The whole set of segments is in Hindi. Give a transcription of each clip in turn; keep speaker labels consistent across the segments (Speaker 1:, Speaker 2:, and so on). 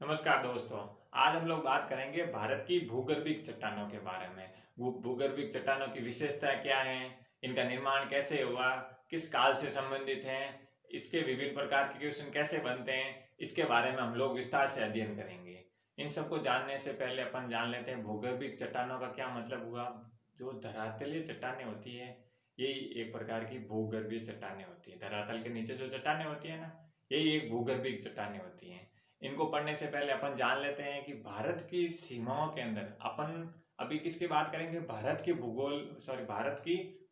Speaker 1: नमस्कार दोस्तों। आज हम लोग बात करेंगे भारत की भूगर्भिक चट्टानों के बारे में। भूगर्भिक चट्टानों की विशेषता क्या है, इनका निर्माण कैसे हुआ, किस काल से संबंधित हैं, इसके विभिन्न प्रकार के क्वेश्चन कैसे बनते हैं, इसके बारे में हम लोग विस्तार से अध्ययन करेंगे। इन सबको जानने से पहले अपन जान लेते हैं भूगर्भिक चट्टानों का क्या मतलब हुआ। जो धरातलीय चट्टानें होती है यही एक प्रकार की भूगर्भीय चट्टानें होती है। धरातल के नीचे जो चट्टानें होती है ना, यही एक भूगर्भिक चट्टानें होती हैं। इनको पढ़ने से पहले अपन जान लेते हैं कि भारत की सीमाओं के अंदर अपन अभी किसकी बात करेंगे, भारत की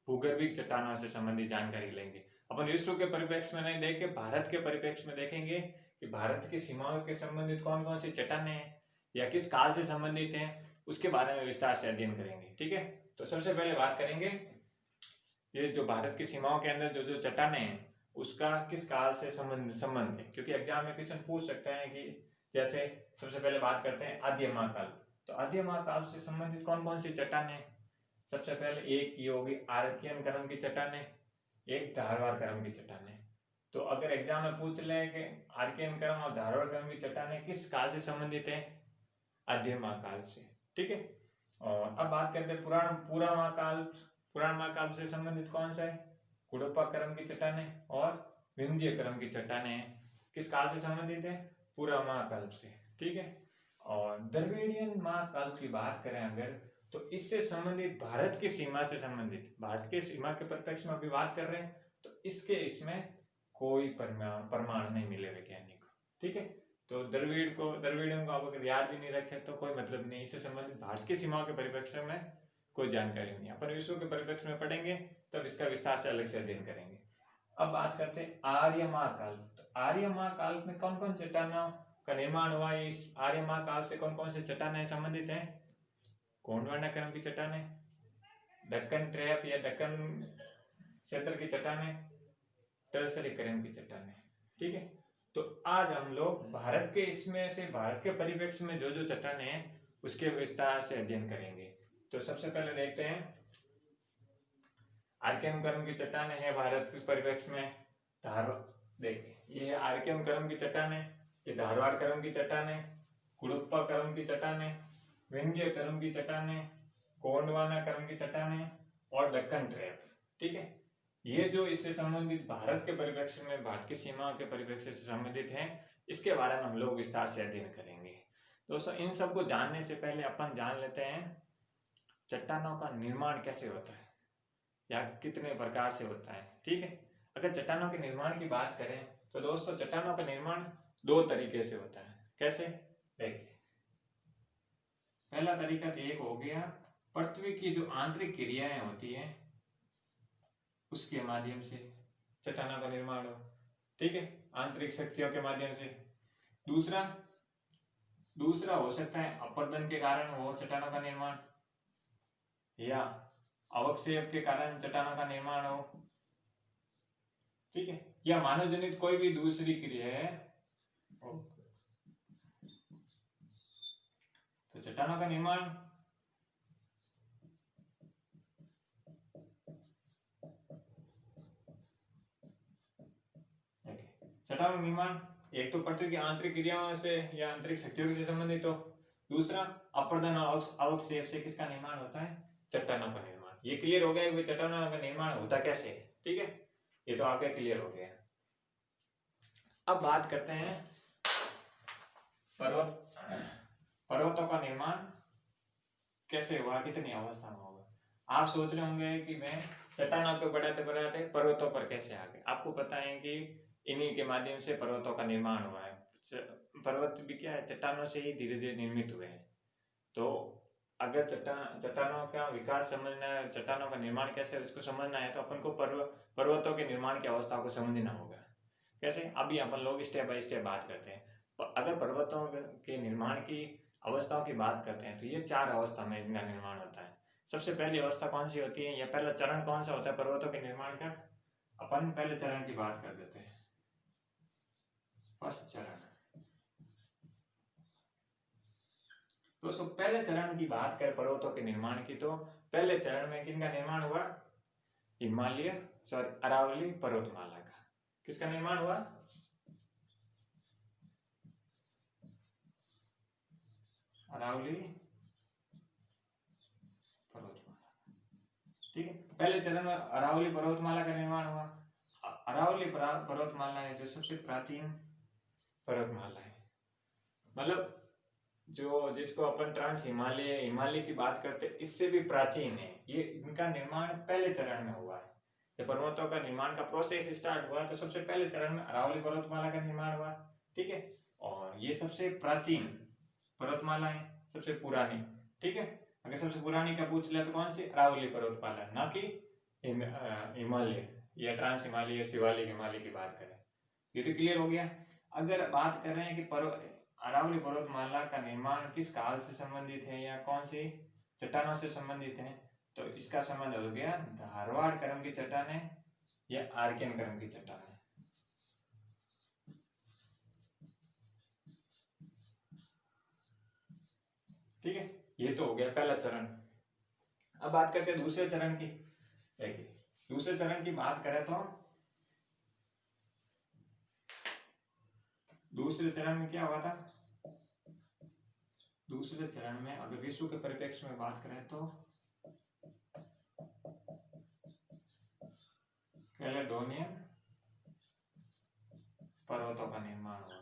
Speaker 1: भूगर्भिक चट्टानों से संबंधित जानकारी लेंगे। अपन विश्व के परिप्रेक्ष्य में नहीं देख के भारत के परिप्रेक्ष्य में देखेंगे कि भारत की सीमाओं के संबंधित कौन कौन सी चट्टानें हैं या किस काल से संबंधित हैं, उसके बारे में विस्तार से अध्ययन करेंगे। ठीक है, तो सबसे पहले बात करेंगे ये जो भारत की सीमाओं के अंदर जो जो चट्टानें हैं उसका किस काल से संबंध है, क्योंकि एग्जाम में क्वेश्चन पूछ सकते हैं कि जैसे सबसे पहले बात करते हैं आद्य महाकाल। तो आद्य महाकाल से संबंधित कौन कौन सी चट्टानें? सबसे पहले एक ये होगी आर्कियन क्रम की चट्टानें, एक धारवाड़ क्रम की चट्टानें। तो अगर एग्जाम में पूछ ले कि आर्कियन क्रम और धारवाड़ क्रम की चट्टानें किस काल से संबंधित है, आद्य महाकाल से। ठीक है, और अब बात करते हैं पुराण महाकाल से संबंधित कौन सा है, कुडप्पा क्रम की चट्टानें और विंध्य क्रम की चट्टानें किस काल से संबंधित है, पूरा महाकाल से। ठीक है, और द्रविड़ियन महाकाल की बात करें अगर, तो इससे संबंधित भारत की सीमा से संबंधित, भारत के सीमा के परिप्रेक्ष्य में अभी बात कर रहे हैं, तो इसमें कोई प्रमाण नहीं मिले वैज्ञानिक को। ठीक है, तो द्रविड़ियन को अगर याद भी नहीं रखे तो कोई मतलब नहीं, इससे संबंधित भारत की सीमाओं के परिप्रेक्ष्य में कोई जानकारी नहीं। अपन विश्व के परिप्रेक्ष्य में पढ़ेंगे तब इसका विस्तार से अलग से अध्ययन करेंगे। अब बात करते हैं आर्य महाकाल। तो आर्य महाकाल में कौन कौन चट्टानों का निर्माण हुआ है, इस आर्य महाकाल से कौन कौन से चट्टानें संबंधित हैं? गोंडवाना क्रम की चट्टानें, दक्कन ट्रैप या दक्कन क्षेत्र की चट्टानें, टर्सरी क्रम की चट्टानें। ठीक है, तो आज हम लोग भारत के परिप्रेक्ष्य में जो जो चट्टानें हैं उसके विस्तार से अध्ययन करेंगे। तो सबसे पहले देखते हैं आर्कियन क्रम की चट्टानें है भारत के परिप्रेक्ष्य में। देखिए ये है आर्कियन क्रम की चट्टानें, ये धारवाड़ क्रम की चट्टानें, कुडप्पा क्रम की चट्टानें, विंध्य क्रम की चट्टानें, गोंडवाना क्रम की चट्टानें और दक्कन ट्रैप। ठीक है, ये जो इससे संबंधित भारत के परिप्रेक्ष्य में, भारत की सीमाओं के परिप्रेक्ष्य से संबंधित हैं, इसके बारे में हम लोग विस्तार से अध्ययन करेंगे। दोस्तों इन सबको जानने से पहले अपन जान लेते हैं चट्टानों का निर्माण कैसे होता है या कितने प्रकार से होता है। ठीक है, अगर चट्टानों के निर्माण की बात करें तो दोस्तों चट्टानों का निर्माण दो तरीके से होता है। कैसे? देखिए, पहला तरीका तो एक हो गया पृथ्वी की जो आंतरिक क्रियाएं होती है उसके माध्यम से चट्टानों का निर्माण हो। ठीक है, आंतरिक शक्तियों के माध्यम से। दूसरा हो सकता है अपरदन के कारण हो चट्टानों का निर्माण, या अवक्षेप के कारण चट्टानों का निर्माण हो। ठीक है, या मानव जनित कोई भी दूसरी क्रिया है तो चट्टानों का निर्माण एक तो पृथ्वी की आंतरिक क्रियाओं से या आंतरिक शक्तियों से संबंधित हो, दूसरा अपरदन और अवक्षेप से किसका निर्माण होता है, चट्टानों का निर्माण। ये क्लियर हो गया कि चट्टानों का निर्माण होता कैसे है। ठीक है, ये तो आपके क्लियर हो गया। अब बात करते हैं पर्वतों का निर्माण कैसे हुआ, कितनी अवस्था में होगा। आप सोच रहे होंगे कि मैं चट्टानों को बढ़ाते बढ़ाते पर्वतों पर कैसे आ गए। आपको पता है कि इन्हीं के माध्यम से पर्वतों का निर्माण हुआ है। पर्वत भी क्या है, चट्टानों से ही धीरे धीरे निर्मित हुए हैं। तो अगर चट्टानों का विकास समझना है, चट्टानों का निर्माण कैसे है उसको समझना है, तो अपन को पर्वतों के निर्माण की अवस्था को समझना होगा। कैसे? अभी अपन लोग स्टेप बाय स्टेप बात करते हैं। अगर पर्वतों के निर्माण की अवस्थाओं की बात करते हैं तो ये 4 अवस्था में इनका निर्माण होता है। सबसे पहली अवस्था कौन सी होती है, या पहला चरण कौन सा होता है पर्वतों के निर्माण का? अपन पहले चरण की बात कर देते हैं। फर्स्ट चरण। दोस्तों पहले चरण की बात करें पर्वतों के निर्माण की, तो पहले चरण में किनका निर्माण हुआ, अरावली पर्वतमाला का। किसका निर्माण हुआ? अरावली पर्वतमाला। ठीक है, पहले चरण में अरावली पर्वतमाला का निर्माण हुआ। अरावली पर्वतमाला है जो सबसे प्राचीन पर्वतमाला है, मतलब जो जिसको अपन ट्रांस हिमालय हिमालय की बात करते हैं, इससे भी प्राचीन है ये। इनका निर्माण पहले चरण में हुआ है। जब पर्वतों का निर्माण का प्रोसेस स्टार्ट हुआ तो सबसे पहले चरण में अरावली पर्वतमाला का निर्माण हुआ। ठीक है, और ये सबसे प्राचीन पर्वतमाला है, सबसे पुरानी। ठीक है, अगर सबसे पुरानी का पूछ लिया तो कौन सी? अरावली पर्वतमाला, ना कि हिमालय या ट्रांस हिमालय या शिवालिक हिमालय की बात करें। ये तो क्लियर हो गया। अगर बात कर रहे हैं कि अरावली पर्वतमाला का निर्माण किस काल से संबंधित है या कौन सी चट्टानों से संबंधित है, तो इसका संबंध हो गया धारवाड़ क्रम की चट्टानें या आर्कियन क्रम की चट्टानें। ठीक है, ये तो हो गया पहला चरण। अब बात करते हैं दूसरे चरण की। देखिए, दूसरे चरण की बात करें तो दूसरे चरण में क्या हुआ था? दूसरे चरण में अगर विश्व के परिप्रेक्ष्य में बात करें तो कैलेडोनियन पर्वतों का निर्माण हुआ।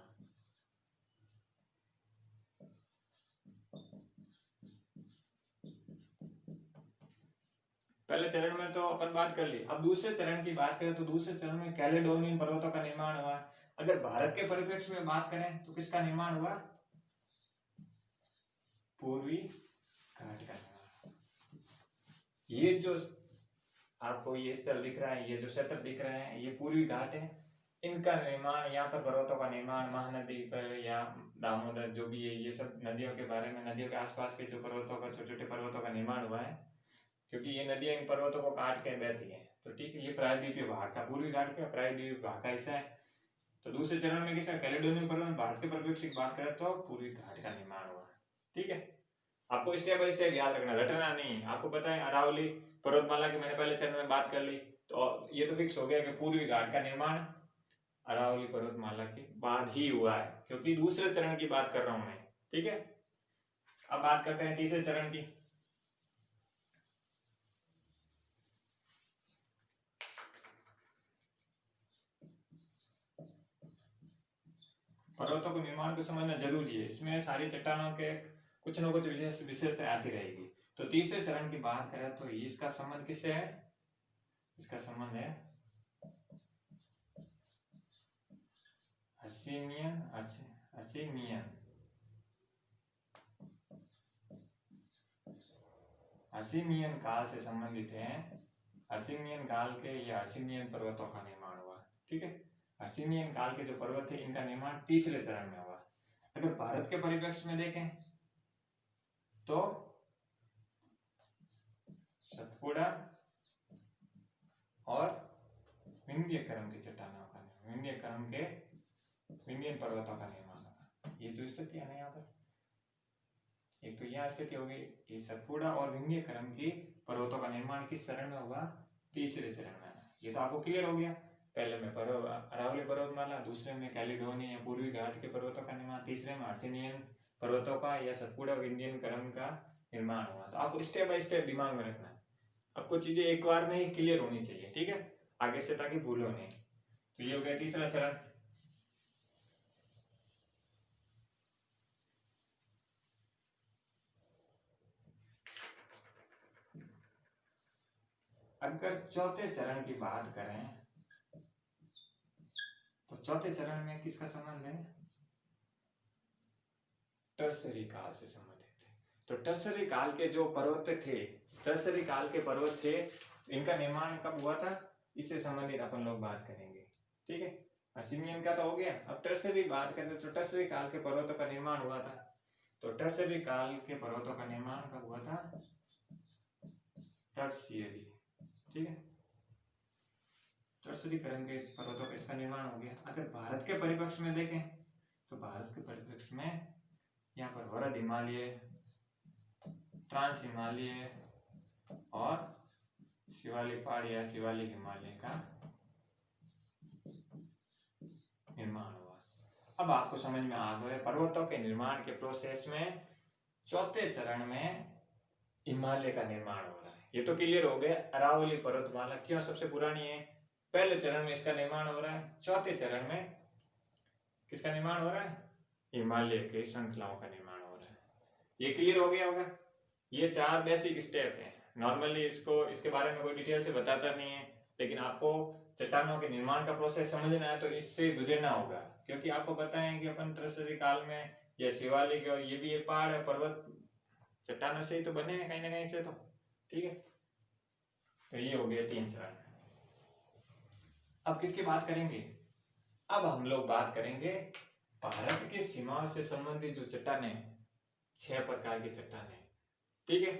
Speaker 1: पहले चरण में तो अपन बात कर ली। अब दूसरे चरण की बात करें तो दूसरे चरण में कैलेडोनियन पर्वतों का निर्माण हुआ। अगर भारत के परिप्रेक्ष्य में बात करें तो किसका निर्माण हुआ? पूर्वी घाट का निर्माण। ये जो आपको ये स्थल दिख रहा है, ये जो क्षेत्र दिख रहे हैं, ये पूर्वी घाट है। इनका निर्माण, यहाँ पर पर्वतों का निर्माण महानदी पर या दामोदर जो भी है, ये सब नदियों के बारे में, नदियों के आसपास के जो पर्वतों का, छोटे छोटे पर्वतों का निर्माण हुआ है, क्योंकि ये नदियां इन पर्वतों को काट के बहती हैं। तो ठीक है, ये प्रायद्वीपीय भाग का, पूर्वी घाट का प्रायद्वीपीय भाग का हिस्सा है। तो दूसरे चरण में किसका? कैलेडोनियन पर्वत। भारत के परिप्रेक्ष्य की बात करें तो पूर्वी घाट का निर्माण हुआ। ठीक है, आपको स्टेप बाय स्टेप याद रखना, रटना नहीं। आपको पता है अरावली पर्वतमाला की मैंने पहले चरण में बात कर ली, तो ये तो फिक्स हो गया कि पूर्वी घाट का निर्माण अरावली पर्वतमाला के बाद ही हुआ है, क्योंकि दूसरे चरण की बात कर रहा हूं मैं। ठीक है, अब बात करते हैं तीसरे चरण की। पर्वतों के निर्माण को समझना जरूरी है, इसमें सारी चट्टानों के कुछ न कुछ विशेषताएं आती रहेगी। तो तीसरे चरण की बात करें तो इसका संबंध किससे है? इसका संबंध है हर्षिनियन काल से संबंधित है। हर्षिनियन काल के या हर्षिनियन पर्वतों का निर्माण हुआ। ठीक है, हर्षिनियन काल के जो पर्वत थे, इनका निर्माण तीसरे चरण में हुआ। अगर भारत के परिप्रेक्ष्य में देखें तो सतपुड़ा और विंध्य क्रम की चट्टानों का, विंध्य क्रम के विंध्यन पर्वतों का निर्माण हुआ। ये जो स्थिति है ना, यहाँ पर एक तो यह स्थिति हो गई, ये सतपुड़ा और विंध्य क्रम की पर्वतों का निर्माण किस चरण में हुआ? तीसरे चरण में। ये तो आपको क्लियर हो गया। पहले में अरावली पर्वतमाला, दूसरे में कैलेडोनिया पूर्वी घाट के पर्वतों का निर्माण, तीसरे में हर्षिनियन पर्वतों का या सतपुड़ा विंध्यन क्रम का निर्माण हुआ। तो आपको स्टेप बाय स्टेप दिमाग में रखना, आपको चीजें एक बार में ही क्लियर होनी चाहिए। ठीक है, आगे से, ताकि भूलो नहीं। तो ये हो गया तीसरा चरण। अगर चौथे चरण की बात करें तो चौथे चरण में किसका संबंध है? टर्सरी काल से संबंधित है। तो टर्सरी काल के जो पर्वत थे, टर्सरी काल के पर्वत थे, इनका निर्माण कब हुआ था, इससे संबंधित अपन लोग बात करेंगे। ठीक है, हर्षिनियन का तो हो गया। अब टर्सरी बात करें तो टर्सरी काल के पर्वतों का निर्माण हुआ था। तो टर्सरी काल के पर्वतों का निर्माण कब हुआ था? टर्शियरी। ठीक है, टर्शियरी क्रम के पर्वतों का इसका निर्माण हो गया। अगर भारत के परिप्रेक्ष्य में देखें तो भारत के परिप्रेक्ष्य में यहाँ पर वरद हिमालय, ट्रांस हिमालय और शिवालिक पहाड़ी या शिवालिक हिमालय का निर्माण हुआ। अब आपको समझ में आ गया पर्वतों के निर्माण के प्रोसेस में चौथे चरण में हिमालय का निर्माण हो रहा है। ये तो क्लियर हो गया, अरावली पर्वतमाला क्यों सबसे पुरानी है। पहले चरण में इसका निर्माण हो रहा है, चौथे चरण में किसका निर्माण हो रहा है, हिमालय के श्रृंखलाओं का निर्माण हो रहा है। ये क्लियर हो गया होगा। ये 4 बेसिक स्टेप हैं। नॉर्मली इसके बारे में कोई डिटेल से बताता नहीं है, लेकिन आपको चट्टानों के निर्माण का प्रोसेस समझना है तो इससे गुजरना होगा, क्योंकि आपको पता है कि अपन टर्सरी काल में ये शिवालिक और ये भी एक पहाड़ है, पर्वत चट्टानों से ही तो बने हैं कहीं ना कहीं से, तो ठीक है। तो ये हो गया 3 चरण। अब किसकी बात करेंगे, अब हम लोग बात करेंगे भारत की सीमाओं से संबंधित जो चट्टानें, 6 प्रकार की चट्टानें, ठीक है।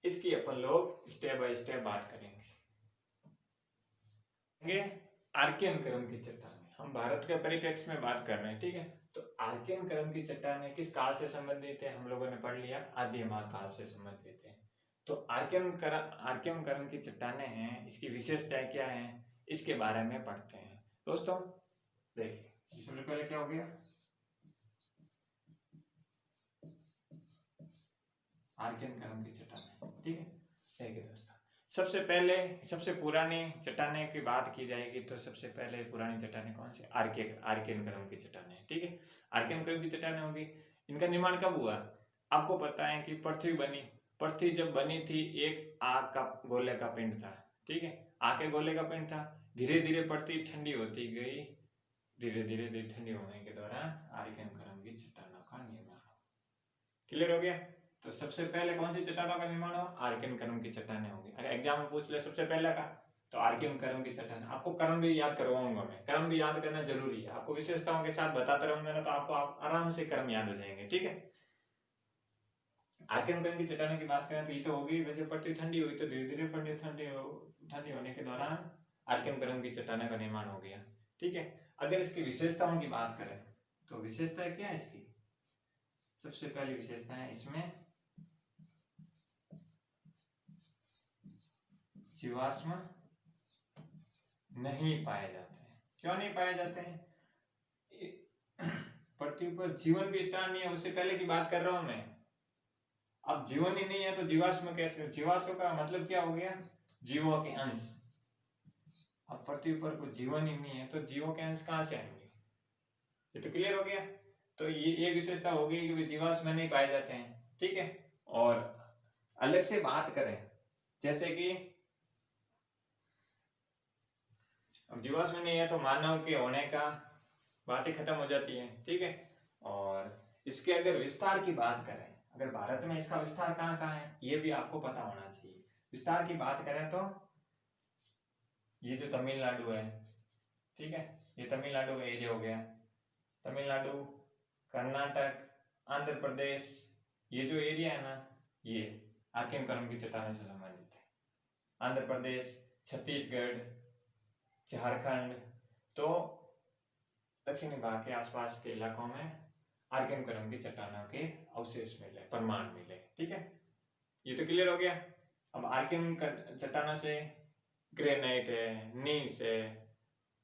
Speaker 1: इसकी अपन लोग स्टेप बाय स्टेप बात करेंगे। आर्कियन क्रम की चट्टानें, हम भारत के परिप्रेक्ष्य में बात कर रहे हैं, ठीक है। तो आर्कियन क्रम की चट्टानें किस काल से संबंधित है, हम लोगों ने पढ़ लिया, आदि महाकाल से संबंधित है। तो आर्कियन क्रम की चट्टानें हैं, इसकी विशेषताएं क्या है, इसके बारे में पढ़ते हैं दोस्तों। देखिए सबसे पहले क्या हो गया, आर्कियन क्रम की चट्टानें, ठीक है। देखिए दोस्तों, सबसे पुरानी चट्टानें की बात की जाएगी तो सबसे पहले पुरानी चट्टानें कौन सी, आर्कियन क्रम की चट्टानें, ठीक है। आर्कियन क्रम की चट्टानें होगी। इनका निर्माण कब हुआ, आपको पता है कि पृथ्वी जब बनी थी, एक आग का गोले का पिंड था, ठीक है। आग के गोले का पिंड था, धीरे धीरे पृथ्वी ठंडी होती गई, धीरे धीरे ठंडी होने के दौरान आर्कियन क्रम की चट्टानों का निर्माण हुआ। क्लियर हो गया। तो सबसे पहले कौन सी चट्टानों का निर्माण हो, आर्कियन क्रम की चट्टानें होंगी। अगर एग्जाम में पूछ ले सबसे पहले का, तो आर्कियन क्रम की चट्टानें। आपको क्रम भी याद करवाऊंगा मैं, क्रम भी याद करना जरूरी है, आपको विशेषताओं के साथ बताते रहूंगा ना, तो आपको आराम से क्रम याद हो जाएंगे, ठीक है। आर्कियन क्रम की चट्टानों की बात करें तो ये तो होगी, जब पृथ्वी ठंडी हुई तो धीरे धीरे ठंडी होने के दौरान आर्कियन क्रम की चट्टानों का निर्माण हो गया, ठीक है। अगर इसकी विशेषताओं की बात करें तो विशेषता क्या है इसकी, सबसे पहली विशेषता है इसमें जीवाश्म नहीं पाए जाते हैं। क्यों नहीं पाए जाते हैं, पृथ्वी पर जीवन भी स्टार्ट नहीं है, उससे पहले की बात कर रहा हूं मैं। अब जीवन ही नहीं है तो जीवाश्म कैसे, जीवाश्म का मतलब क्या हो गया, जीवों के अंश। अब पृथ्वी पर कुछ जीवन ही नहीं है तो जीवों के अंश कहां से आएंगे, ये तो क्लियर हो गया। तो ये विशेषता हो गई कि जीवाश्म नहीं पाए जाते हैं, ठीक है। और अलग से बात करें, जैसे कि अब जीवाश्म नहीं है तो मानव के होने का बात ही खत्म हो जाती है, ठीक है। और इसके अगर विस्तार की बात करें, अगर भारत में इसका विस्तार कहाँ कहाँ है, ये भी आपको पता होना चाहिए। विस्तार की बात करें तो ये जो तमिलनाडु है, ठीक है, ये तमिलनाडु का एरिया हो गया, तमिलनाडु, कर्नाटक, आंध्र प्रदेश, ये जो एरिया है ना, ये आर्कियन क्रम की चट्टानों से संबंधित है। आंध्र प्रदेश, छत्तीसगढ़, झारखंड, तो दक्षिणी भारत के आसपास के इलाकों में आर्कियन क्रम की चट्टानों के अवशेष मिले, प्रमाण मिले, ठीक है। ये तो क्लियर हो गया। अब आर्कियन चट्टानों से ग्रेनाइट है, नीस है,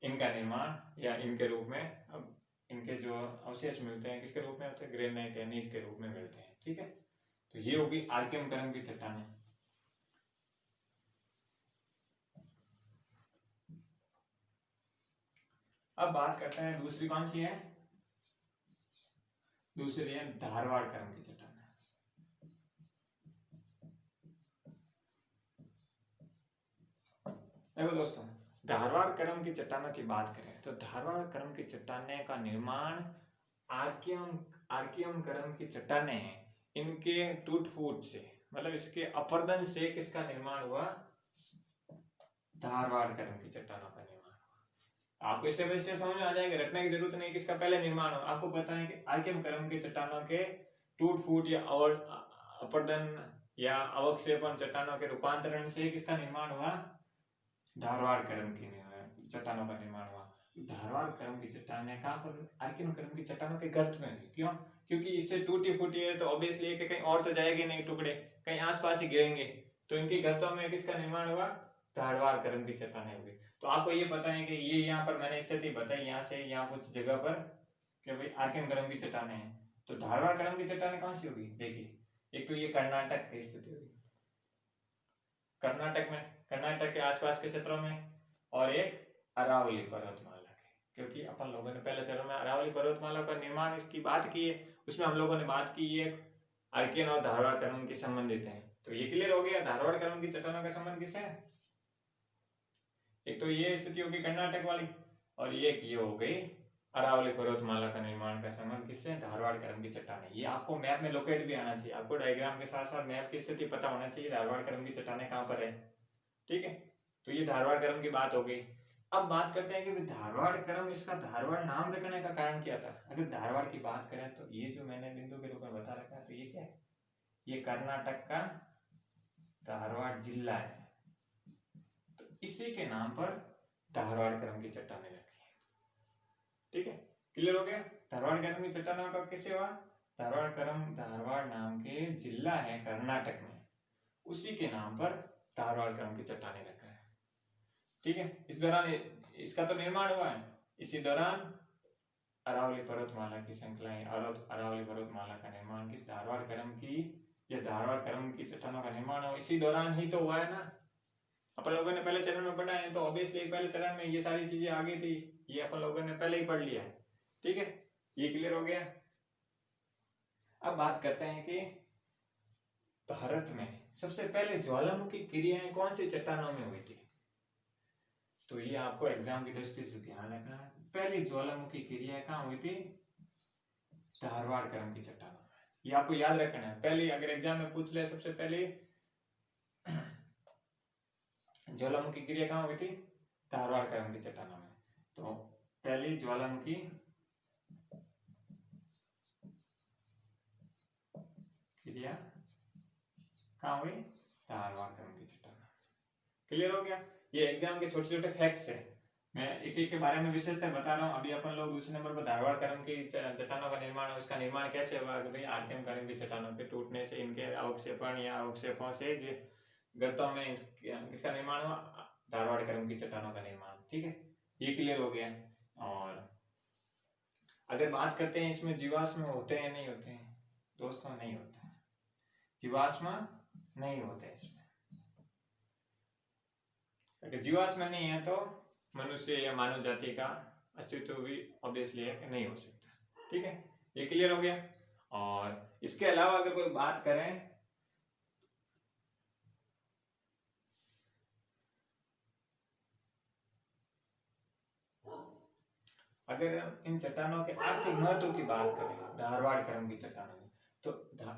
Speaker 1: इनका निर्माण या इनके रूप में, अब इनके जो अवशेष मिलते हैं किसके रूप में होते हैं, ग्रेनाइट या नीस के रूप में मिलते हैं, ठीक है। तो ये होगी आर्कियन क्रम की चट्टानें। अब बात करते हैं दूसरी कौन सी है, दूसरी है धारवाड़ क्रम की चट्टानें। देखो दोस्तों, धारवाड़ क्रम की चट्टानों की बात करें तो धारवाड़ क्रम की चट्टानें का निर्माण आर्कियम क्रम की चट्टानें हैं, इनके टूट फूट से, मतलब इसके अपरदन से किसका निर्माण हुआ, धारवाड़ क्रम की चट्टानों का निर्माण हुआ। आपको स्टेप बाय स्टेप समझ में आ जाएगा, रटने की जरूरत नहीं किसका पहले निर्माण हो। आपको पता है कि आर्कियम क्रम की चट्टानों के टूट फूट या अपरदन या अवक्षेपण, चट्टानों के रूपांतरण से किसका निर्माण हुआ, धारवाड़ क्रम की चट्टानों का निर्माण हुआ। धारवाड़ क्रम की चट्टानें कहां पर, आर्कियन क्रम की चट्टानों के गर्त में हुई। क्यों, क्योंकि इससे टूटी फूटी है तो ऑब्वियसली कहीं और तो जाएंगे नहीं, टुकड़े कहीं आसपास ही गिरेंगे, तो इनकी गर्तों में किसका निर्माण हुआ, धारवाड़ क्रम की चट्टानें हुई। तो आपको ये पता है कि ये यहाँ पर मैंने स्थिति बताई, यहाँ से यहाँ कुछ जगह पर कि भाई आर्कियन क्रम की चट्टानें हैं, तो धारवाड़ क्रम की चट्टानें कौन सी होगी, देखिए एक तो ये कर्नाटक की स्थिति हुई, कर्नाटक के आसपास के क्षेत्रों में, और एक अरावली पर्वतमाला के, क्योंकि अपन लोगों ने पहले चरण में अरावली पर्वतमाला का निर्माण इसकी बात की है, उसमें हम लोगों ने बात की ये अर्कियन और धारवाड़ क्रम के संबंधित है। तो ये क्लियर हो गया धारवाड़ क्रम की चट्टानों का संबंध किससे है। एक तो ये स्थिति होगी कर्नाटक वाली, और ये हो गई अरावली पर्वतमाला का निर्माण का संबंध किससे, धारवाड़ क्रम की चट्टानें। ये आपको मैप में लोकेट भी आना चाहिए, आपको डायग्राम के साथ साथ मैप की स्थिति पता होना चाहिए, धारवाड़ क्रम की चट्टानें कहाँ पर है। ठीक है, तो ये धारवाड़ क्रम की बात हो गई। अब बात करते हैं कि धारवाड़ क्रम, इसका धारवाड़ नाम रखने का कारण क्या था। अगर धारवाड़ की बात करें तो ये जो मैंने बिंदु के रूप में बता रखा है, तो ये क्या है, ये कर्नाटक का धारवाड़ जिला है, तो इसी के नाम पर धारवाड़ क्रम की चट्टानें रखी है। ठीक है, क्लियर हो गया। धारवाड़ क्रम की चट्टानों का किससे हुआ, धारवाड़ क्रम धारवाड़ नाम के जिला है कर्नाटक में, उसी के नाम पर धारवाड़ क्रम की चट्टानें रखा है। ठीक है, इस दौरान इसका तो निर्माण हुआ है, इसी दौरान अरावली पर्वतमाला की श्रृंखलाएं, अरावली पर्वतमाला का निर्माण किस धारवाड़ क्रम की, या धारवाड़ क्रम की चट्टानों का निर्माण हो इसी दौरान ही तो हुआ है ना। अपन लोगों ने पहले चरण में पढ़ा है, तो ऑब्वियसली पहले चरण में ये सारी चीजें आ गई थी, ये अपन लोगों ने पहले ही पढ़ लिया है। ठीक है, ये क्लियर हो गया। अब बात करते हैं कि भारत में सबसे पहले ज्वालामुखी क्रियाएं कौन सी चट्टानों में हुई थी। तो ये आपको एग्जाम की दृष्टि से ध्यान रखना है, पहली ज्वालामुखी क्रिया कहाँ हुई थी, धारवाड़ क्रम की चट्टानों में। ये आपको याद रखना है, पहले अगर एग्जाम में पूछ ले सबसे पहले ज्वालामुखी क्रिया कहाँ हुई थी, धारवाड़ क्रम की चट्टानों में। तो पहली ज्वालामुखी क्रिया कहाँ हुई, धारवाड़ क्रम की चट्टानों। क्लियर हो गया। ये एग्जाम के छोटे छोटे फैक्ट्स है, मैं एक एक के बारे में विशेषता बता रहा हूँ। अभी अपन लोग दूसरे नंबर पर धारवाड़ क्रम की चट्टानों का निर्माण, उसका निर्माण कैसे हुआ कि भाई आर्कियन क्रम की चट्टानों के टूटने से, इनके अवक्षेपण या अवक्षेपों से गर्तों में किसका निर्माण हुआ, धारवाड़ क्रम की चट्टानों का निर्माण। ठीक है, ये क्लियर हो गया। और अगर बात करते हैं इसमें जीवाश्म होते हैं नहीं होते हैं, दोस्तों नहीं होते हैं, जीवाश्म नहीं होते इसमें। अगर जीवाश्म नहीं है तो मनुष्य या मानव जाति का अस्तित्व भी ऑब्वियसली नहीं हो सकता। ठीक है, ये क्लियर हो गया। और इसके अलावा अगर कोई बात करें, अगर इन चट्टानों के आर्थिक महत्व की बात करें धारवाड़ क्रम की चट्टानों में, तो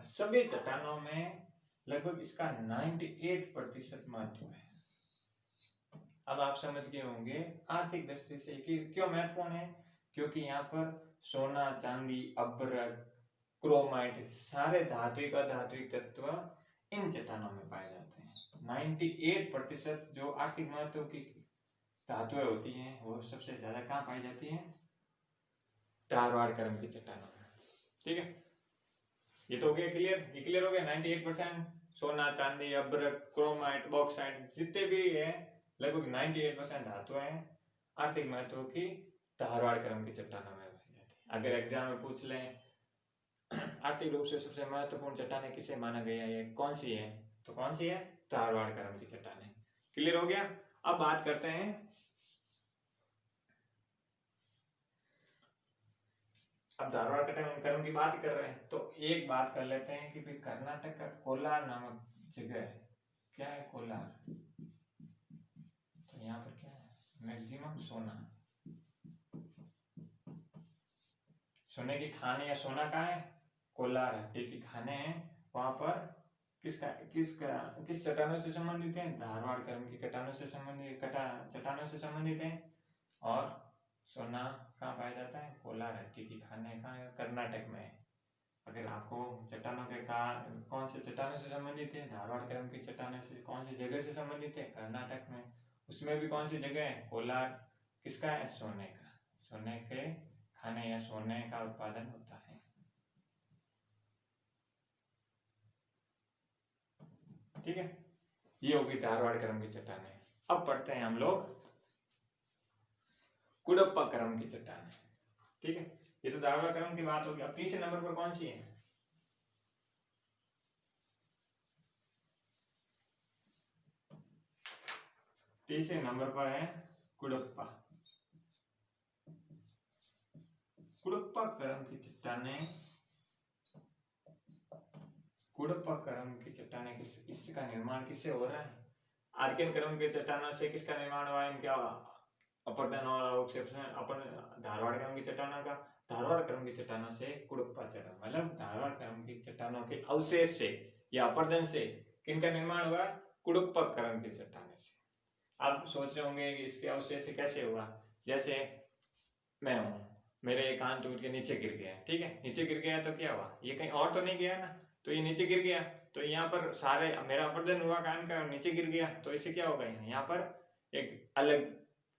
Speaker 1: सभी चट्टानों में लगभग इसका 98% महत्व है। अब आप समझ गए होंगे आर्थिक दृष्टि से कि क्यों महत्वपूर्ण है, क्योंकि यहाँ पर सोना, चांदी, अभ्रक, क्रोमाइट, सारे धात्विक अधात्विक तत्व इन चट्टानों में पाए जाते हैं। 98% जो आर्थिक महत्व की धातुएं होती हैं वो सबसे ज्यादा कहाँ पाई जाती हैं, धारवाड़ क्रम की चट्टानों में। ठीक है, ये तो हो गया क्लियर। ये क्लियर हो गया। 98% सोना, चांदी, अभ्रक, क्रोमाइट, बॉक्साइट, जितने भी है लगभग 98% धातुएं आर्थिक महत्व की धारवाड़ क्रम की चट्टानों में पाई जाती है। अगर एग्जाम में पूछ लें आर्थिक रूप से सबसे महत्वपूर्ण चट्टानें किसे माना गया है, कौन सी है, तो कौन सी है, धारवाड़ क्रम की चट्टानें। क्लियर हो गया। अब बात करते हैं अब धारवाड़ क्रम की बात कर रहे हैं तो एक बात कर लेते हैं कि कर्नाटक का कोलार नामक जगह है, क्या है कोलार, तो यहाँ पर क्या है, मैक्सिमम सोना, सोने की खाने या सोना कहाँ है, कोलार हट्टी की खाने हैं, वहां पर किस चट्टानों से संबंधित है, धारवाड़ क्रम की चट्टानों से संबंधित है। और सोना कहाँ पाया जाता है, कोलार हट्टी की खाने कहाँ है, कर्नाटक में। अगर आपको चट्टानों के कौन से चट्टानों से संबंधित है, धारवाड़ क्रम की चट्टानों से कौन सी जगह से संबंधित है, कर्नाटक में, उसमें भी कौन सी जगह है, कोलार, किसका है, सोने का, सोने के खाने या सोने का उत्पादन होता है। ठीक है, ये होगी धारवाड़ क्रम की चट्टानें। अब पढ़ते हैं हम लोग कुडप्पा क्रम की चट्टानें। ठीक है, ये तो धारवाड़ क्रम की बात होगी। अब तीसरे नंबर पर कौन सी है, तीसरे नंबर पर है कुडप्पा। कुडप्पा करम की चट्टानें, कुडप्पा करम की चट्टानें इसका निर्माण किससे हो रहा है? आर्कियन करम के चट्टानों से किसका निर्माण हुआ है? इनका अपरदन और अवक्षेपण अपन धारवाड़ करम की चट्टानों का, धारवाड़ करम की चट्टानों से कुडप्पा चट्टान, मतलब धारवाड़ करम की चट्टानों के अवशेष से या अपरदन से किनका निर्माण हुआ? कुडप्पा करम की चट्टानों से। आप सोच रहे होंगे कि इसके अवशेष से कैसे हुआ? जैसे मैं हूं, मेरे एक कान टूट के नीचे गिर गया, ठीक है, नीचे गिर गया तो क्या हुआ? ये कहीं और तो नहीं गया ना, तो ये नीचे गिर गया तो यहाँ पर सारे मेरा अपरदन हुआ कान का, नीचे गिर गया तो इससे क्या होगा? यहाँ पर एक अलग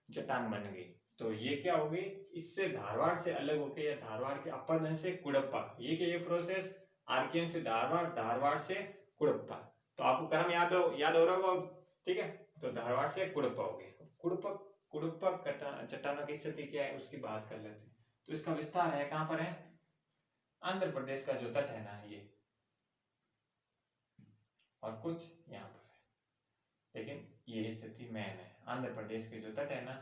Speaker 1: चट्टान बन गई। तो ये क्या होगी? इससे धारवाड़ से अलग होके या धारवाड़ के अपरदन से कुडप्पा, ये प्रोसेस आर्कियन से धारवाड़, धारवाड़ से कुडप्पा। तो आपको क्रम याद हो रहा होगा, ठीक है। तो धारवाड़ से कुडप्पा हो गई। कुडप्पा चट्टानों की स्थिति क्या है उसकी बात कर लेते हैं। तो इसका विस्तार है, कहां पर है? आंध्र प्रदेश का जो तट है ना ये, और कुछ यहाँ पर है, लेकिन ये स्थिति मैन है। आंध्र प्रदेश के जो तट है ना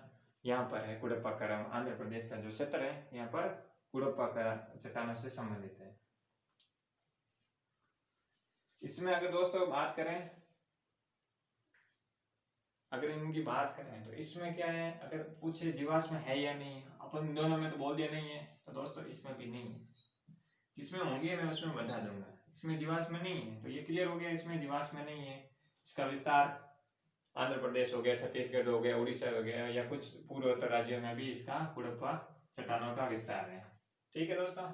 Speaker 1: यहाँ पर है कुडप्पा करम। आंध्र प्रदेश का जो क्षेत्र है यहाँ पर कुडप्पा करम चट्टानों से संबंधित है। इसमें अगर दोस्तों बात करें, अगर इनकी बात करें तो इसमें क्या है? अगर पूछे जीवाश्म है या नहीं, अपन दोनों में तो बोल दिया नहीं है, तो दोस्तों इसमें भी नहीं है। जिसमें होंगे मैं उसमें बता दूंगा। इसमें जीवाश्म नहीं है तो ये क्लियर हो गया, इसमें जीवाश्म नहीं है। इसका विस्तार आंध्र प्रदेश हो गया, छत्तीसगढ़ हो गया, उड़ीसा हो गया, या कुछ पूर्वोत्तर राज्यों में भी इसका कुडप्पा चट्टानों का विस्तार है। ठीक है दोस्तों।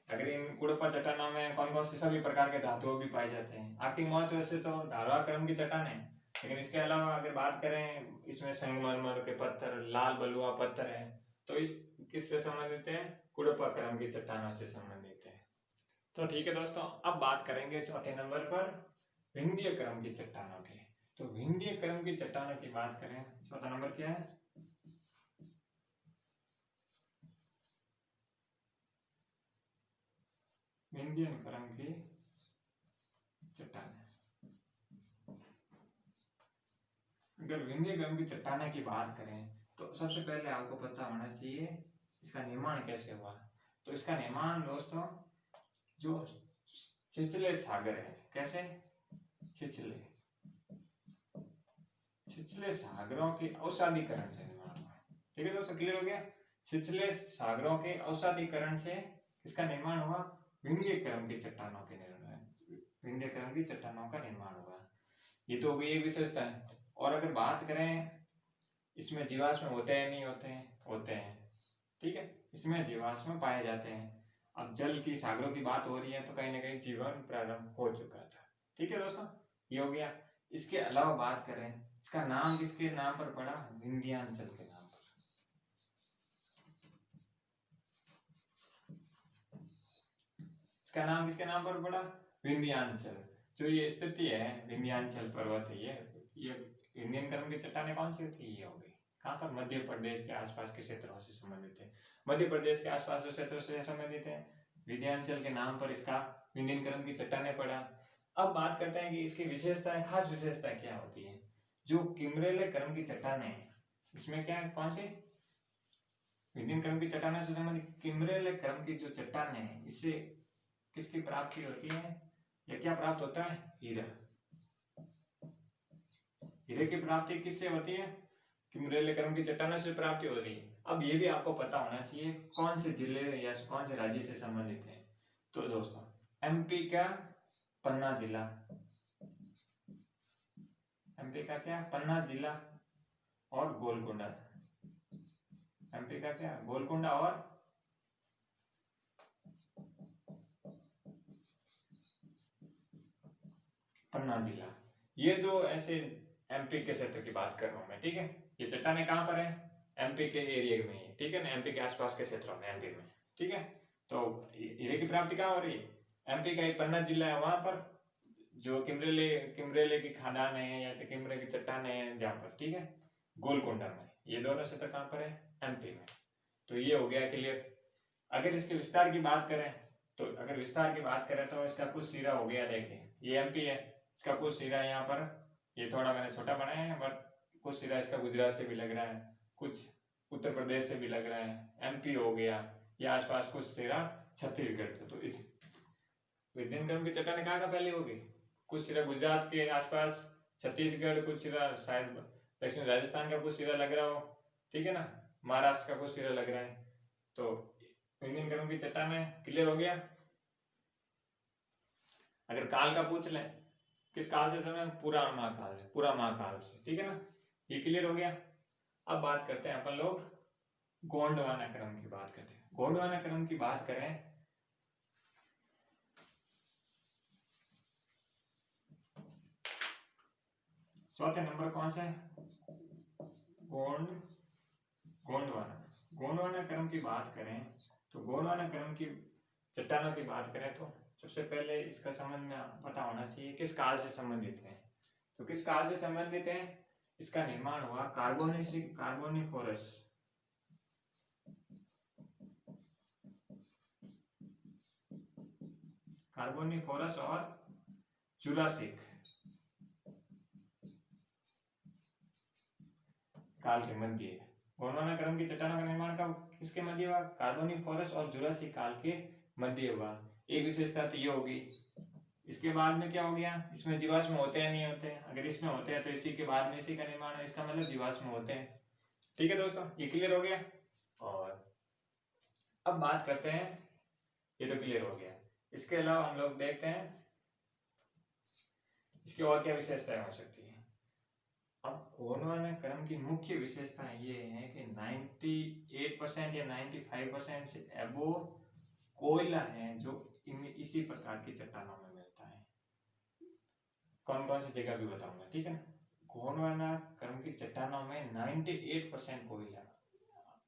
Speaker 1: अगर इन कुडप्पा चट्टानों में कौन कौन से सभी प्रकार के धातु भी पाए जाते हैं? आपकी मौत वैसे तो धारवाड़ करम की चट्टान है, लेकिन इसके अलावा अगर बात करें इसमें संगमरमर के पत्थर, लाल बलुआ पत्थर है, तो इस किससे संबंधित है? कुडप्पा करम की चट्टानों से संबंधित है। तो ठीक है दोस्तों, अब बात करेंगे चौथे नंबर पर विंध्य करम की चट्टानों की। तो विंध्य करम की चट्टानों की बात करें, चौथा नंबर क्या है? विंध्यन करम की चट्टान। अगर विंध्य करम की चट्टानों की बात करें तो सबसे पहले आपको पता होना चाहिए इसका निर्माण कैसे हुआ। तो इसका निर्माण दोस्तों जो छिछले सागर है, कैसे? छिछले सागरों के अवसादीकरण से निर्माण हुआ। ठीक है दोस्तों, क्लियर हो गया? छिछले सागरों के अवसादीकरण से इसका निर्माण हुआ, विंध्य करम की चट्टानों के निर्माण, विंध्य करम की चट्टानों का निर्माण हुआ। ये तो हो गई एक विशेषता है। और अगर बात करें इसमें जीवाश्म होते हैं नहीं होते हैं? होते हैं, ठीक है, इसमें जीवाश्म पाए जाते हैं। अब जल की सागरों की बात हो रही है तो कहीं ना कहीं जीवन प्रारंभ हो चुका था। ठीक है दोस्तों, ये हो गया। इसके अलावा बात करें इसका नाम किसके नाम पर पड़ा? विंध्यांचल के नाम पर। इसका नाम किसके नाम पर पड़ा? विंध्यांचल। जो ये स्थिति है विंध्यांचल पर्वत है, ये विंध्यन करम की चट्टानें कौन सी होती है? ये हो गई। कहाँ पर? मध्य प्रदेश के आसपास के क्षेत्रों से संबंधित है। मध्य प्रदेश के आसपास जो क्षेत्रों से संबंधित है, विंध्यांचल के नाम पर इसका विंध्यन करम की चट्टानें पड़ा। अब बात करते हैं कि इसकी विशेषताएं, खास विशेषताएं क्या होती है। जो किमरेले करम की चट्टानें, इसमें क्या है? कौन सी? विंध्यन करम की चट्टानों से संबंधित किमरेले करम की जो चट्टानें है, इससे किसकी प्राप्ति होती है या क्या प्राप्त होता है? हीरा। हीरे की प्राप्ति किससे होती है? किमरेले करम की चट्टानों से प्राप्ति हो रही है। अब ये भी आपको पता होना चाहिए कौन से जिले या कौन से राज्य से संबंधित है। तो दोस्तों एमपी का पन्ना जिला, एमपी का क्या? पन्ना जिला और गोलकुंडा। एमपी का क्या? गोलकुंडा और पन्ना जिला। ये दो ऐसे एमपी के क्षेत्र की बात कर रहा हूं मैं, ठीक है। ये चट्टानें कहां पर है? एमपी के एरिया में है, ठीक है ना, एमपी के आसपास के क्षेत्रों में, एमपी में, ठीक है। तो हीरे की प्राप्ति कहां हो रही है? एमपी का एक पन्ना जिला है, वहां पर जो किमरेले की खादान है या किमरे की चट्टानें हैं जहां पर, ठीक है, गोलकुंडा में। ये दोनों क्षेत्र कहां पर है? एमपी में। तो ये हो गया क्लियर। अगर इसके विस्तार की बात करें तो अगर विस्तार की बात करें तो इसका कुछ सिरा हो गया, देखिए ये एमपी है, इसका कुछ सिरा यहाँ पर, ये थोड़ा मैंने छोटा बनाया है, बट कुछ सिरा इसका गुजरात से भी लग रहा है, कुछ उत्तर प्रदेश से भी लग रहा है, एमपी हो गया, ये आसपास कुछ सिरा छत्तीसगढ़ से। तो इस विभिन्न क्रम की चट्टानें कहाँ का पहले होगी, कुछ सिरा गुजरात के आसपास, छत्तीसगढ़, कुछ सिरा शायद दक्षिण राजस्थान का कुछ सिरा लग रहा हो, ठीक है ना, महाराष्ट्र का कुछ सिरा लग रहा है। तो विभिन्न क्रम की चट्टानें क्लियर हो गया। अगर काल का पूछ ले, किस काल से समय, पुराण महाकाल, पूरा महाकाल से, ठीक है ना, ये क्लियर हो गया। अब बात करते हैं अपन लोग गोंडवाना क्रम की बात करते हैं। गोंडवाना क्रम की बात करें चौथे नंबर कौन सा है, गोंडवाना क्रम की बात करें तो गोंडवाना क्रम की चट्टानों की बात करें तो सबसे पहले इसका संबंध में पता होना चाहिए किस काल से संबंधित है। तो किस काल से संबंधित है, इसका निर्माण हुआ कार्बोनिफोरस और जुरासिक काल के मध्य। गोंडवाना क्रम की चट्टानों का निर्माण कब किसके मध्य हुआ, कार्बोनिफोरस और जुरासिक काल के मध्य हुआ। एक विशेषता तो ये होगी। इसके बाद में क्या हो गया, इसमें जीवाश्म होते हैं नहीं होते, अगर इसमें होते हैं तो इसी के बाद में इसी का निर्माण है, इसका मतलब जीवाश्म होते हैं। ठीक है दोस्तों, ये क्लियर हो गया। और अब बात करते हैं, ये तो क्लियर हो गया, इसके अलावा हम लोग देखते हैं इसकी और क्या विशेषताएं हो सकती है। अब गोंडवाना क्रम की मुख्य विशेषताएं ये है कि 98% या 95% से अबो कोयला है जो इसी प्रकार की चट्टानों में मिलता है। कौन कौन सी जगह भी बताऊंगा, ठीक है ना। गोंडवाना क्रम की चट्टानों में 98% कोयला।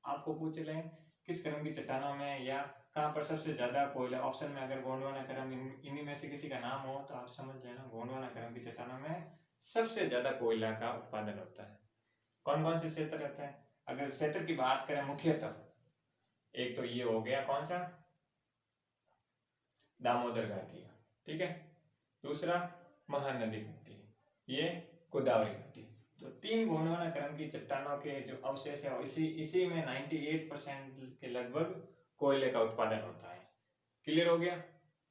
Speaker 1: आपको पूछ लें किस क्रम की चट्टानों में या कहां पर सबसे ज्यादा कोयला, ऑप्शन में अगर गोंडवाना क्रम इन्हीं में से किसी का नाम हो तो आप समझ लेना गोंडवाना क्रम की चट्टानों में सबसे ज्यादा कोयला का उत्पादन होता है। कौन कौन से क्षेत्र रहते हैं, अगर क्षेत्र की बात करें मुख्यतः, एक तो ये हो गया कौन सा, दामोदर घाटी, ठीक है, दूसरा महानदी घाटी, ये गोदावरी घाटी। तो 3 गोंडवाना क्रम की चट्टानों के जो अवशेष है इसी में 98% के लगभग कोयले का उत्पादन होता है। क्लियर हो गया।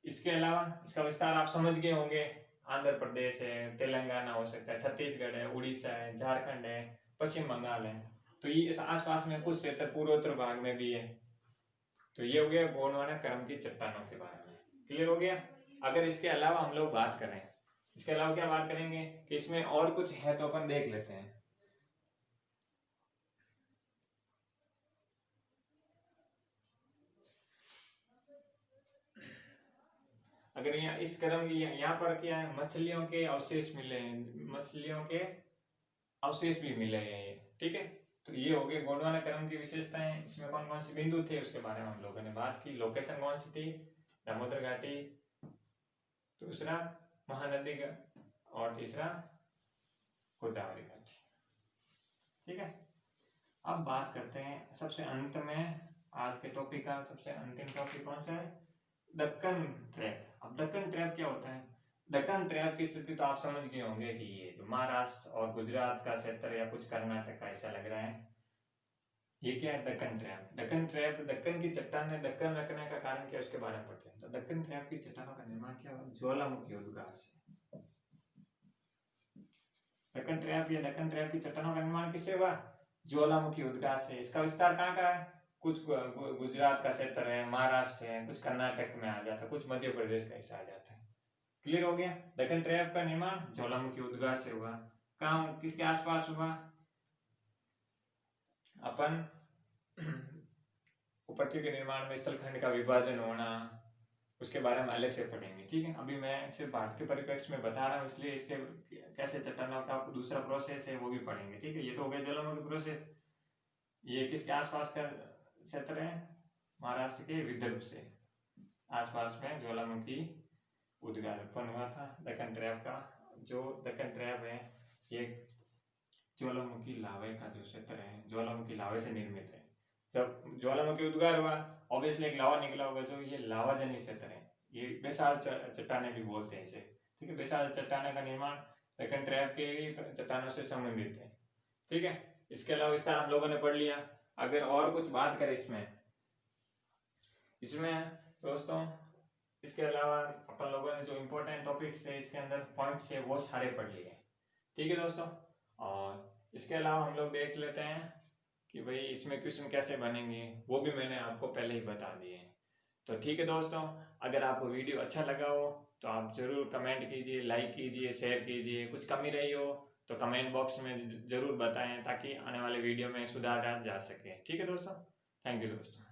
Speaker 1: इसके अलावा इसका विस्तार आप समझ गए होंगे, आंध्र प्रदेश है, तेलंगाना हो सकता है, छत्तीसगढ़ है, उड़ीसा है, झारखंड है, पश्चिम बंगाल है। तो ये इस आसपास में कुछ क्षेत्र पूर्वोत्तर भाग में भी है। तो ये हो गया गोंडवाना क्रम की चट्टानों के बारे में। क्लियर हो गया। अगर इसके अलावा हम लोग बात करें, इसके अलावा क्या बात करेंगे कि इसमें और कुछ है तो अपन देख लेते हैं। अगर यहाँ इस क्रम की यहाँ पर क्या है, मछलियों के अवशेष मिले हैं, मछलियों के अवशेष भी मिले हैं ये, ठीक है। तो ये हो गए गोंडवाना क्रम की विशेषताएं। इसमें कौन कौन से बिंदु थे उसके बारे में हम लोगों ने बात की। लोकेशन कौन सी थी, दामोदर घाटी, दूसरा महानदी का, और तीसरा गोदावरी घाटी, ठीक है। अब बात करते हैं सबसे अंत में, आज के टॉपिक का सबसे अंतिम टॉपिक कौन सा है, दक्कन ट्रैप। अब दक्कन ट्रैप क्या होता है, दक्कन ट्रैप की स्थिति तो आप समझ गए होंगे कि ये जो महाराष्ट्र और गुजरात का क्षेत्र या कुछ कर्नाटक का ऐसा लग रहा है, ये क्या है दक्कन ट्रैप। दक्कन ट्रैप, दक्कन की चट्टान ने दक्कन रखने का कारण क्या उसके बारे में पढ़ते हैं। तो दक्कन ट्रैप की चट्टानों का निर्माण क्या हुआ, ज्वालामुखी उद्गार से। दक्कन ट्रैप या दक्कन ट्रैप की चट्टानों का निर्माण किससे हुआ, ज्वालामुखी उद्गार से। इसका विस्तार कहाँ का है, कुछ गुजरात का क्षेत्र है, महाराष्ट्र है, कुछ कर्नाटक में आ जाता है, कुछ मध्य प्रदेश का हिस्सा आ जाता है। क्लियर हो गया। दक्कन ट्रैप का निर्माण ज्वालामुखी उद्गार से हुआ। कहाँ, किसके आसपास हुआ, अपन पृथ्वी के निर्माण में स्थलखंड का विभाजन होना, उसके बारे में अलग से पढ़ेंगे, ठीक है। अभी मैं सिर्फ भारत के परिप्रेक्ष्य में बता रहा हूँ, इसलिए इसके कैसे चट्टानों का दूसरा प्रोसेस है वो भी पढ़ेंगे, ठीक है। ये तो हो गया ज्वालामुखी प्रोसेस। ये किसके आसपास का क्षेत्र है, महाराष्ट्र के विदर्भ से आसपास में ज्वालामुखी उद्गार उत्पन्न हुआ था। दक्कन ट्रैप का जो दक्कन ट्रैप है ये ज्वालामुखी लावे का जो क्षेत्र है, ज्वालामुखी लावे से निर्मित है। जब ज्वालामुखी उद्गार हुआ ऑब्वियसली एक लावा निकला होगा, जो ये लावा जनित क्षेत्र है, ये बेसाल चट्टाने भी बोलते हैं इसे। ठीक है, बेसाल चट्टाने का निर्माण दक्कन ट्रैप के चट्टानों से संबंधित है। ठीक है, इसके अलावा विस्तार हम लोगों ने पढ़ लिया। अगर और कुछ बात करें इसमें दोस्तों, इसके अलावा अपन लोगों ने जो इम्पोर्टेंट टॉपिक्स थे इसके अंदर पॉइंट्स है वो सारे पढ़ लिए। ठीक है दोस्तों, और इसके अलावा हम लोग देख लेते हैं कि भाई इसमें क्वेश्चन कैसे बनेंगे, वो भी मैंने आपको पहले ही बता दिए हैं। तो ठीक है दोस्तों, अगर आपको वीडियो अच्छा लगा हो तो आप ज़रूर कमेंट कीजिए, लाइक कीजिए, शेयर कीजिए। कुछ कमी रही हो तो कमेंट बॉक्स में ज़रूर बताएं, ताकि आने वाले वीडियो में सुधारा जा सके। ठीक है दोस्तों, थैंक यू दोस्तों।